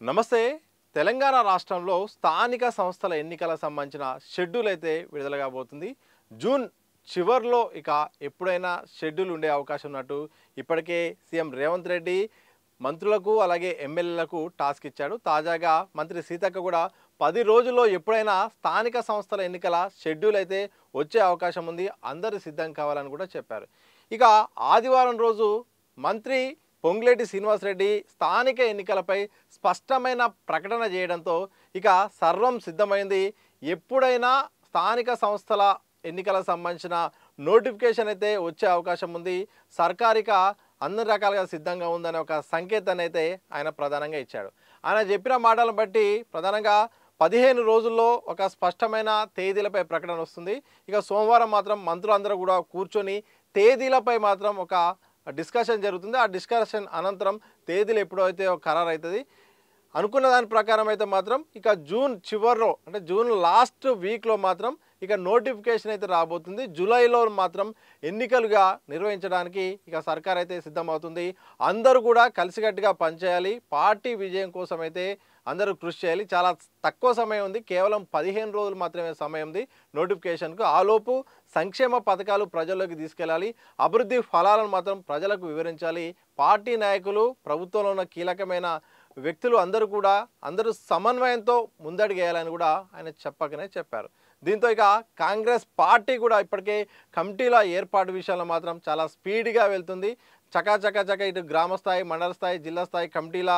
నమస్తే. తెలంగాణ రాష్ట్రంలో స్థానిక సంస్థల ఎన్నికల సంబంధించిన షెడ్యూల్ అయితే విడుదల కాబోతుంది. జూన్ చివర్లో ఇక ఎప్పుడైనా షెడ్యూల్ ఉండే అవకాశం ఉన్నట్టు ఇప్పటికే సీఎం రేవంత్ రెడ్డి మంత్రులకు అలాగే ఎమ్మెల్యేలకు టాస్క్ ఇచ్చాడు. తాజాగా మంత్రి సీతక్క కూడా 10 రోజుల్లో ఎప్పుడైనా స్థానిక సంస్థల ఎన్నికల షెడ్యూల్ అయితే వచ్చే అవకాశం ఉంది, అందరూ సిద్ధం కావాలని కూడా చెప్పారు. ఇక ఆదివారం రోజు మంత్రి పొంగులేటి శ్రీనివాసరెడ్డి స్థానిక ఎన్నికలపై స్పష్టమైన ప్రకటన చేయడంతో ఇక సర్వం సిద్ధమైంది. ఎప్పుడైనా స్థానిక సంస్థల ఎన్నికలకు సంబంధించిన నోటిఫికేషన్ అయితే వచ్చే అవకాశం ఉంది. సర్కారిక అన్ని రకాలుగా సిద్ధంగా ఉందనే ఒక సంకేతాన్ని అయితే ఆయన ప్రధానంగా ఇచ్చాడు. ఆయన చెప్పిన మాటలను బట్టి ప్రధానంగా 15 రోజుల్లో ఒక స్పష్టమైన తేదీలపై ప్రకటన వస్తుంది. ఇక సోమవారం మాత్రం మంత్రులందరూ కూడా కూర్చొని తేదీలపై మాత్రం ఒక డిస్కషన్ జరుగుతుంది. ఆ డిస్కషన్ అనంతరం తేదీలు ఎప్పుడైతే ఖరారు అవుతుంది. అనుకున్న దాని ప్రకారం అయితే మాత్రం ఇక జూన్ చివరిలో అంటే జూన్ లాస్ట్ వీక్లో మాత్రం ఇక నోటిఫికేషన్ అయితే రాబోతుంది. జూలైలో మాత్రం ఎన్నికలుగా నిర్వహించడానికి ఇక సర్కార్ అయితే సిద్ధమవుతుంది. అందరూ కూడా కలిసికట్టుగా పనిచేయాలి. పార్టీ విజయం కోసం అయితే అందరూ కృషి చేయాలి. చాలా తక్కువ సమయం ఉంది, కేవలం 15 రోజులు మాత్రమే సమయం ఉంది నోటిఫికేషన్కు. ఆలోపు సంక్షేమ పథకాలు ప్రజల్లోకి తీసుకెళ్ళాలి, అభివృద్ధి ఫలాలను మాత్రం ప్రజలకు వివరించాలి. పార్టీ నాయకులు, ప్రభుత్వంలో ఉన్న కీలకమైన వ్యక్తులు అందరూ సమన్వయంతో ముందడుగేయాలని కూడా ఆయన చెప్పకనే చెప్పారు. దీంతో ఇక కాంగ్రెస్ పార్టీ కూడా ఇప్పటికే కమిటీల ఏర్పాటు విషయంలో మాత్రం చాలా స్పీడ్గా వెళ్తుంది. చకా ఇటు గ్రామ స్థాయి, మండల స్థాయి, జిల్లా స్థాయి కమిటీల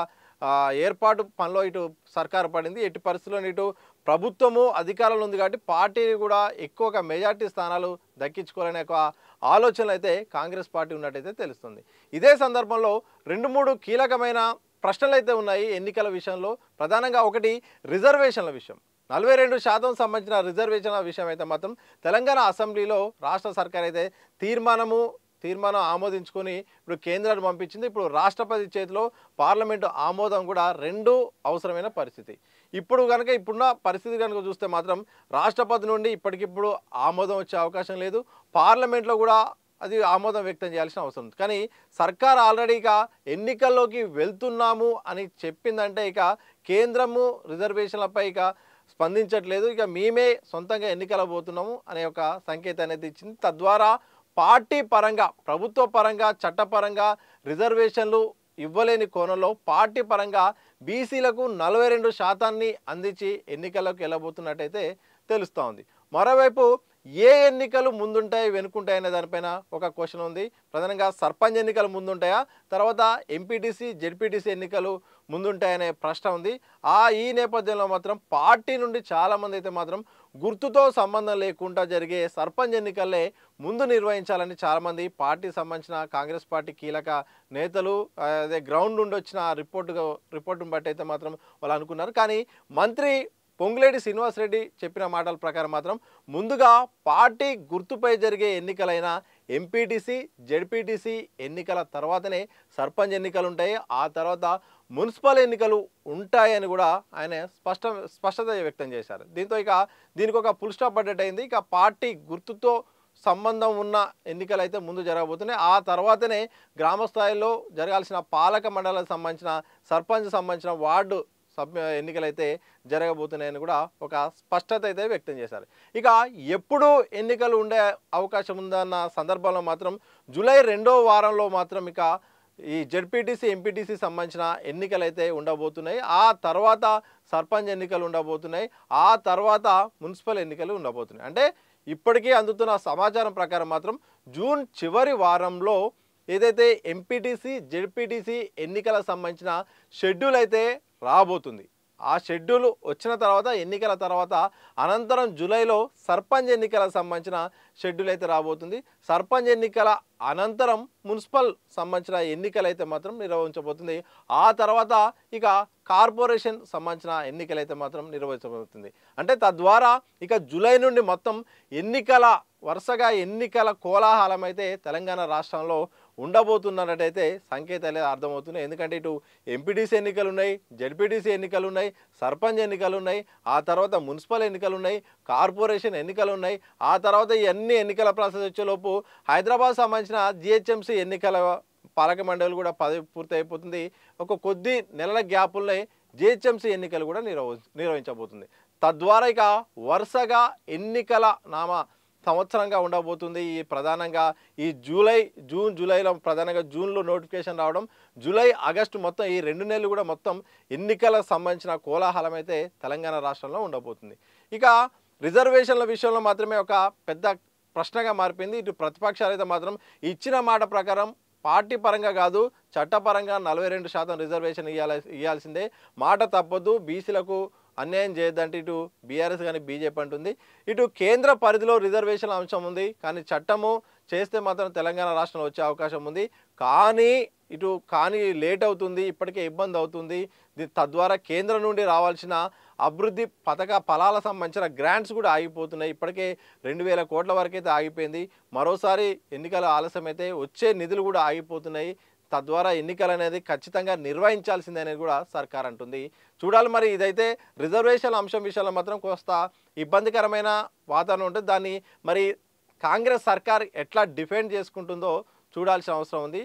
ఏర్పాటు పనిలో ఇటు సర్కారు పడింది. ఎట్టి పరిస్థితుల్లో ఇటు ప్రభుత్వము అధికారంలో ఉంది కాబట్టి పార్టీని కూడా ఎక్కువగా మెజార్టీ స్థానాలు దక్కించుకోవాలనే ఒక ఆలోచనలు అయితే కాంగ్రెస్ పార్టీ ఉన్నట్టయితే తెలుస్తుంది. ఇదే సందర్భంలో 2-3 కీలకమైన ప్రశ్నలు అయితే ఉన్నాయి ఎన్నికల విషయంలో. ప్రధానంగా ఒకటి రిజర్వేషన్ల విషయం. 42% సంబంధించిన రిజర్వేషన్ల విషయం అయితే మాత్రం తెలంగాణ అసెంబ్లీలో రాష్ట్ర సర్కార్ అయితే తీర్మానం ఆమోదించుకొని ఇప్పుడు కేంద్రాన్ని పంపించింది. ఇప్పుడు రాష్ట్రపతి చేతిలో పార్లమెంటు ఆమోదం కూడా రెండూ అవసరమైన పరిస్థితి. ఇప్పుడున్న పరిస్థితి కనుక చూస్తే మాత్రం రాష్ట్రపతి నుండి ఇప్పటికిప్పుడు ఆమోదం వచ్చే అవకాశం లేదు. పార్లమెంట్లో కూడా అది ఆమోదం వ్యక్తం చేయాల్సిన అవసరం ఉంది. కానీ సర్కార్ ఆల్రెడీ ఇక ఎన్నికల్లోకి వెళ్తున్నాము అని చెప్పిందంటే ఇక కేంద్రము రిజర్వేషన్లపై ఇక స్పందించట్లేదు. ఇక మేమే సొంతంగా ఎన్నికల పోతున్నాము అనే ఒక సంకేతాన్ని అయితే ఇచ్చింది. తద్వారా పార్టీ పరంగా, ప్రభుత్వ పరంగా, చట్టపరంగా రిజర్వేషన్లు ఇవ్వలేని కోణంలో పార్టీ పరంగా బీసీలకు 42% అందించి ఎన్నికల్లోకి వెళ్ళబోతున్నట్టయితే తెలుస్తూ ఉంది. మరోవైపు ఏ ఎన్నికలు ముందుంటాయి వెనుకుంటాయి అనే దానిపైన ఒక క్వశ్చన్ ఉంది. ప్రధానంగా సర్పంచ్ ఎన్నికలు ముందుంటాయా, తర్వాత ఎంపీటీసీ, జెడ్పీటీసీ ఎన్నికలు ముందుంటాయనే ప్రశ్న ఉంది. ఈ నేపథ్యంలో మాత్రం పార్టీ నుండి చాలామంది అయితే మాత్రం గుర్తుతో సంబంధం లేకుండా జరిగే సర్పంచ్ ఎన్నికల్లే ముందు నిర్వహించాలని చాలామంది పార్టీ సంబంధించిన కాంగ్రెస్ పార్టీ కీలక నేతలు అదే గ్రౌండ్ నుండి వచ్చిన రిపోర్టును బట్టి అయితే మాత్రం వాళ్ళు అనుకున్నారు. కానీ మంత్రి పొంగులేటి శ్రీనివాసరెడ్డి చెప్పిన మాటల ప్రకారం మాత్రం ముందుగా పార్టీ గుర్తుపై జరిగే ఎన్నికలైన ఎంపీటీసీ, జెడ్పీటీసీ ఎన్నికల తర్వాతనే సర్పంచ్ ఎన్నికలు ఉంటాయి, ఆ తర్వాత మున్సిపల్ ఎన్నికలు ఉంటాయని కూడా ఆయన స్పష్టత వ్యక్తం చేశారు. దీంతో ఇక దీనికి ఒక ఫుల్ స్టాప్ పడ్డట్టయింది. ఇక పార్టీ గుర్తుతో సంబంధం ఉన్న ఎన్నికలు అయితే ముందు జరగబోతున్నాయి. ఆ తర్వాతనే గ్రామ స్థాయిలో జరగాల్సిన పాలక మండలాలకు సంబంధించిన, సర్పంచ్ సంబంధించిన వార్డు ఎన్నికలైతే జరగబోతున్నాయని కూడా ఒక స్పష్టత అయితే వ్యక్తం చేశారు. ఇక ఎప్పుడు ఎన్నికలు ఉండే అవకాశం ఉందన్న సందర్భంలో మాత్రం జూలై 2వ వారంలో మాత్రం ఇక ఈ జెడ్పీటీసీ, ఎంపీటీసీ సంబంధించిన ఎన్నికలు అయితే ఉండబోతున్నాయి. ఆ తర్వాత సర్పంచ్ ఎన్నికలు ఉండబోతున్నాయి. ఆ తర్వాత మున్సిపల్ ఎన్నికలు ఉండబోతున్నాయి. అంటే ఇప్పటికీ అందుతున్న సమాచారం ప్రకారం మాత్రం జూన్ చివరి వారంలో ఏదైతే ఎంపీటీసీ, జెడ్పీటీసీ ఎన్నికలకు సంబంధించిన షెడ్యూల్ అయితే రాబోతుంది. ఆ షెడ్యూల్ వచ్చిన తర్వాత, ఎన్నికల తర్వాత అనంతరం జూలైలో సర్పంచ్ ఎన్నికలకు సంబంధించిన షెడ్యూల్ అయితే రాబోతుంది. సర్పంచ్ ఎన్నికల అనంతరం మున్సిపల్ సంబంధించిన ఎన్నికలు అయితే మాత్రం నిర్వహించబోతుంది. ఆ తర్వాత ఇక కార్పొరేషన్ సంబంధించిన ఎన్నికలు అయితే మాత్రం నిర్వహించబోతుంది. అంటే తద్వారా ఇక జూలై నుండి మొత్తం వరుసగా ఎన్నికల కోలాహలం అయితే తెలంగాణ రాష్ట్రంలో ఉండబోతున్నట్టయితే సంకేతాలు అర్థమవుతున్నాయి. ఎందుకంటే ఇటు ఎంపీటీసీ ఎన్నికలు ఉన్నాయి, జెడ్పీటీసీ ఎన్నికలు ఉన్నాయి, సర్పంచ్ ఎన్నికలు ఉన్నాయి, ఆ తర్వాత మున్సిపల్ ఎన్నికలు ఉన్నాయి, కార్పొరేషన్ ఎన్నికలు ఉన్నాయి. ఆ తర్వాత ఇవన్నీ ఎన్నికల ప్రాసెస్ వచ్చేలోపు హైదరాబాద్ సంబంధించిన జిహెచ్ఎంసీ ఎన్నికల పాలక మండలి కూడా పూర్తి అయిపోతుంది. ఒక కొద్ది నెలల గ్యాపుల్నే జిహెచ్ఎంసీ ఎన్నికలు కూడా నిర్వహించబోతుంది. తద్వారా ఇక వరుసగా ఎన్నికల సంవత్సరంగా ఉండబోతుంది. ఈ ప్రధానంగా ఈ జూన్ జూలైలో ప్రధానంగా జూన్లో నోటిఫికేషన్ రావడం, జూలై ఆగస్టు మొత్తం ఈ 2 నెలలు కూడా మొత్తం ఎన్నికలకు సంబంధించిన కోలాహలం అయితే తెలంగాణ రాష్ట్రంలో ఉండబోతుంది. ఇక రిజర్వేషన్ల విషయంలో మాత్రమే ఒక పెద్ద ప్రశ్నగా మారిపోయింది. ఇటు ప్రతిపక్షాలు అయితే మాత్రం ఇచ్చిన మాట ప్రకారం పార్టీ పరంగా కాదు, చట్టపరంగా 42% రిజర్వేషన్ ఇవ్వాల్సిందే, మాట తప్పొద్దు, బీసీలకు అన్యాయం చేయొద్దంటే ఇటు బీఆర్ఎస్ కానీ బీజేపీ అంటుంది. ఇటు కేంద్ర పరిధిలో రిజర్వేషన్ల అంశం ఉంది, కానీ చట్టము చేస్తే మాత్రం తెలంగాణ రాష్ట్రంలో వచ్చే అవకాశం ఉంది. కానీ లేట్ అవుతుంది, ఇప్పటికే ఇబ్బంది అవుతుంది. తద్వారా కేంద్రం నుండి రావాల్సిన అభివృద్ధి పథక ఫలాల సంబంధించిన గ్రాంట్స్ కూడా ఆగిపోతున్నాయి. ఇప్పటికే 2000 కోట్ల వరకు అయితే ఆగిపోయింది. మరోసారి ఎన్నికల ఆలస్యమైతే వచ్చే నిధులు కూడా ఆగిపోతున్నాయి. తద్వారా ఎన్నికలు అనేది ఖచ్చితంగా నిర్వహించాల్సిందే అనేది కూడా సర్కార్ అంటుంది. చూడాలి మరి. ఇదైతే రిజర్వేషన్ల అంశం విషయంలో మాత్రం కొంత ఇబ్బందికరమైన వాతావరణం ఉంటుంది. దాన్ని మరి కాంగ్రెస్ సర్కార్ ఎట్లా డిఫెండ్ చేసుకుంటుందో చూడాల్సిన అవసరం ఉంది.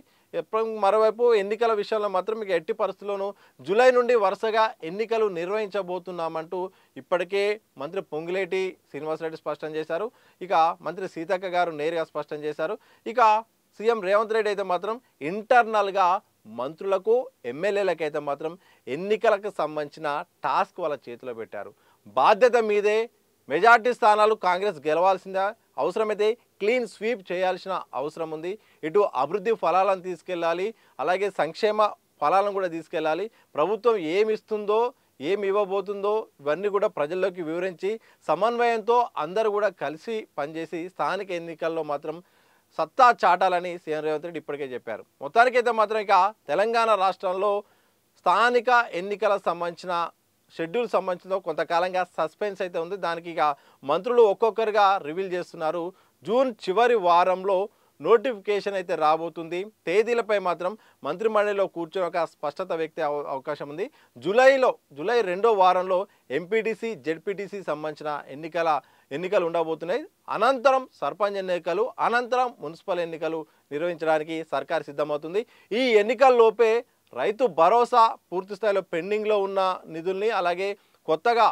మరోవైపు ఎన్నికల విషయంలో మాత్రం మీకు ఎట్టి పరిస్థితుల్లోనూ జూలై నుండి వరుసగా ఎన్నికలు నిర్వహించబోతున్నామంటూ ఇప్పటికే మంత్రి పొంగులేటి శ్రీనివాసరెడ్డి స్పష్టం చేశారు. ఇక మంత్రి సీతక్క గారు నేరుగా స్పష్టం చేశారు. ఇక సీఎం రేవంత్ రెడ్డి అయితే మాత్రం ఇంటర్నల్గా మంత్రులకు ఎమ్మెల్యేలకు అయితే మాత్రం ఎన్నికలకు సంబంధించిన టాస్క్ వాళ్ళ చేతిలో పెట్టారు. బాధ్యత మీదే, మెజార్టీ స్థానాలు కాంగ్రెస్ గెలవాల్సిందా, అవసరమైతే క్లీన్ స్వీప్ చేయాల్సిన అవసరం ఉంది. ఇటు అభివృద్ధి ఫలాలను తీసుకెళ్ళాలి, అలాగే సంక్షేమ ఫలాలను కూడా తీసుకెళ్ళాలి. ప్రభుత్వం ఏమి ఇస్తుందో, ఏమి ఇవ్వబోతుందో ఇవన్నీ కూడా ప్రజల్లోకి వివరించి సమన్వయంతో అందరూ కూడా కలిసి పనిచేసి స్థానిక ఎన్నికల్లో మాత్రం సత్తా చాటాలని సీఎం రేవంత్ రెడ్డి ఇప్పటికే చెప్పారు. మొత్తానికైతే మాత్రం ఇక తెలంగాణ రాష్ట్రంలో స్థానిక ఎన్నికల సంబంధించిన షెడ్యూల్ సంబంధించిన కొంతకాలంగా సస్పెన్స్ అయితే ఉంది. దానికి ఇక మంత్రులు ఒక్కొక్కరుగా రివీల్ చేస్తున్నారు. జూన్ చివరి వారంలో నోటిఫికేషన్ అయితే రాబోతుంది. తేదీలపై మాత్రం మంత్రిమండలిలో కూర్చొని ఒక స్పష్టత వ్యక్తి అవకాశం ఉంది. జూలై 2వ వారంలో ఎంపీటీసీ జెడ్పీటీసీ సంబంధించిన ఎన్నికలు ఉండబోతున్నాయి. అనంతరం సర్పంచ్ ఎన్నికలు, అనంతరం మున్సిపల్ ఎన్నికలు నిర్వహించడానికి సర్కార్ సిద్ధమవుతుంది. ఈ ఎన్నికల్లోపే రైతు భరోసా పూర్తి స్థాయిలో పెండింగ్లో ఉన్న నిధుల్ని, అలాగే కొత్తగా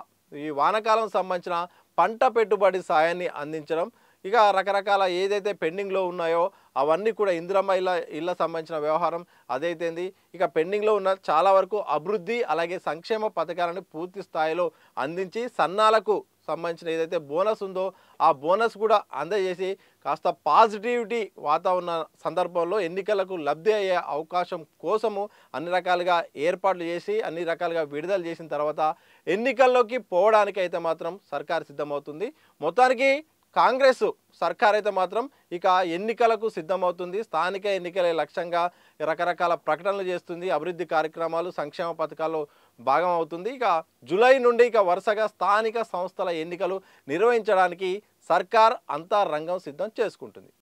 ఈ వానాకాలం సంబంధించిన పంట పెట్టుబడి సాయాన్ని అందించడం, ఇక రకరకాల ఏదైతే పెండింగ్లో ఉన్నాయో అవన్నీ కూడా ఇందిరమ్మ ఇళ్ళ సంబంధించిన వ్యవహారం అదైతేంది. ఇక పెండింగ్లో ఉన్న చాలా వరకు అభివృద్ధి అలాగే సంక్షేమ పథకాలను పూర్తి స్థాయిలో అందించి సన్నాలకు సంబంధించిన ఏదైతే బోనస్ ఉందో ఆ బోనస్ కూడా అందజేసి కాస్త పాజిటివిటీ వాతావరణ సందర్భంలో ఎన్నికలకు లబ్ధి అయ్యే అవకాశం కోసము అన్ని రకాలుగా ఏర్పాట్లు చేసి అన్ని రకాలుగా విడుదల చేసిన తర్వాత ఎన్నికల్లోకి పోవడానికి అయితే మాత్రం సర్కార్ సిద్ధమవుతుంది. మొత్తానికి కాంగ్రెస్ సర్కార్ అయితే మాత్రం ఇక ఎన్నికలకు సిద్ధమవుతుంది. స్థానిక ఎన్నికలే లక్ష్యంగా రకరకాల ప్రకటనలు చేస్తుంది. అభివృద్ధి కార్యక్రమాలు, సంక్షేమ పథకాల్లో భాగం అవుతుంది. ఇక జూలై నుండి ఇక వరుసగా స్థానిక సంస్థల ఎన్నికలు నిర్వహించడానికి సర్కార్ అంతా రంగం సిద్ధం చేసుకుంటుంది.